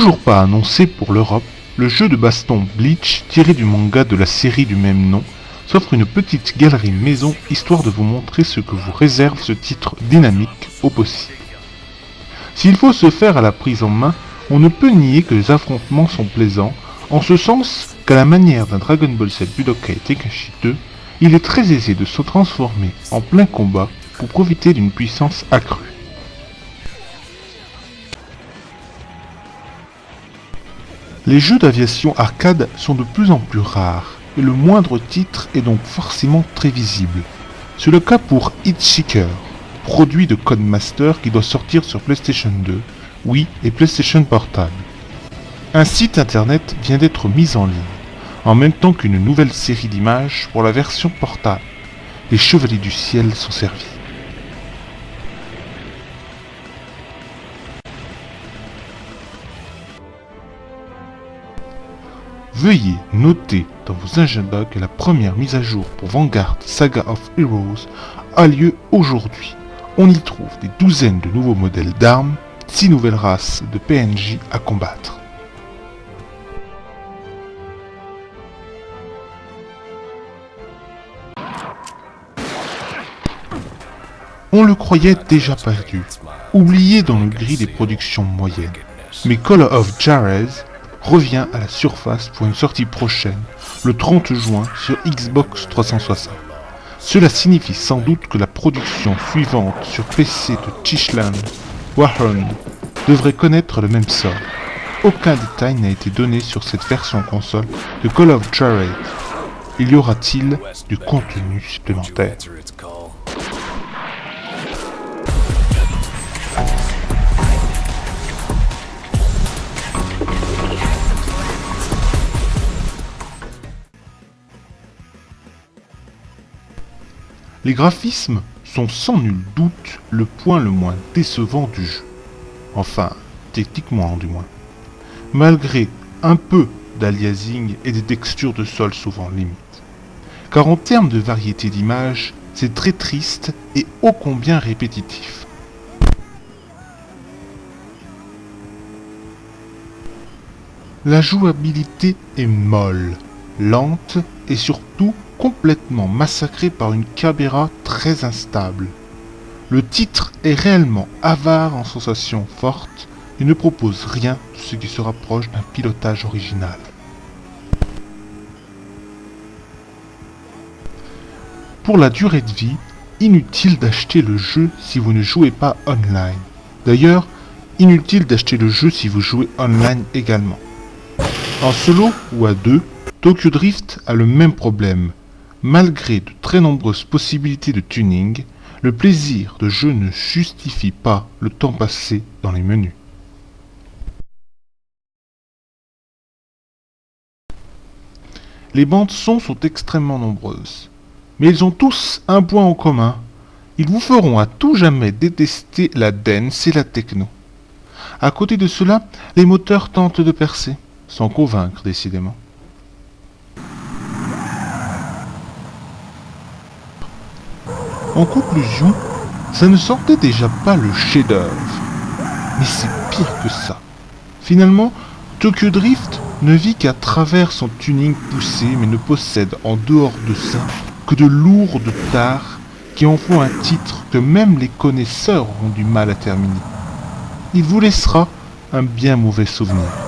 Toujours pas annoncé pour l'Europe, le jeu de baston Bleach, tiré du manga de la série du même nom, s'offre une petite galerie maison histoire de vous montrer ce que vous réserve ce titre dynamique au possible. S'il faut se faire à la prise en main, on ne peut nier que les affrontements sont plaisants, en ce sens qu'à la manière d'un Dragon Ball Z Budokai Tenkaichi 2, il est très aisé de se transformer en plein combat pour profiter d'une puissance accrue. Les jeux d'aviation arcade sont de plus en plus rares, et le moindre titre est donc forcément très visible. C'est le cas pour Hitseeker, produit de Codemaster qui doit sortir sur PlayStation 2, Wii et PlayStation Portable. Un site internet vient d'être mis en ligne, en même temps qu'une nouvelle série d'images pour la version portable. Les Chevaliers du Ciel sont servis. Veuillez noter dans vos agendas que la première mise à jour pour Vanguard Saga of Heroes a lieu aujourd'hui. On y trouve des douzaines de nouveaux modèles d'armes, 6 nouvelles races de PNJ à combattre. On le croyait déjà perdu, oublié dans le gris des productions moyennes. Mais Call of Juarez revient à la surface pour une sortie prochaine, le 30 juin sur Xbox 360. Cela signifie sans doute que la production suivante sur PC de Tischland, Warhound, devrait connaître le même sort. Aucun détail n'a été donné sur cette version console de Call of Juarez. Y aura-t-il du contenu supplémentaire ? Les graphismes sont sans nul doute le point le moins décevant du jeu. Enfin, techniquement du moins. Malgré un peu d'aliasing et des textures de sol souvent limites. Car en termes de variété d'images, c'est très triste et ô combien répétitif. La jouabilité est molle, lente et surtout complètement massacré par une caméra très instable. Le titre est réellement avare en sensations fortes et ne propose rien de ce qui se rapproche d'un pilotage original. Pour la durée de vie, inutile d'acheter le jeu si vous ne jouez pas online. D'ailleurs, inutile d'acheter le jeu si vous jouez online également. En solo ou à deux, Tokyo Drift a le même problème. Malgré de très nombreuses possibilités de tuning, le plaisir de jeu ne justifie pas le temps passé dans les menus. Les bandes son sont extrêmement nombreuses, mais ils ont tous un point en commun. Ils vous feront à tout jamais détester la dance et la techno. À côté de cela, les moteurs tentent de percer, sans convaincre décidément. En conclusion, ça ne sentait déjà pas le chef-d'œuvre. Mais c'est pire que ça. Finalement, Tokyo Drift ne vit qu'à travers son tuning poussé, mais ne possède en dehors de ça que de lourdes tares qui en font un titre que même les connaisseurs auront du mal à terminer. Il vous laissera un bien mauvais souvenir.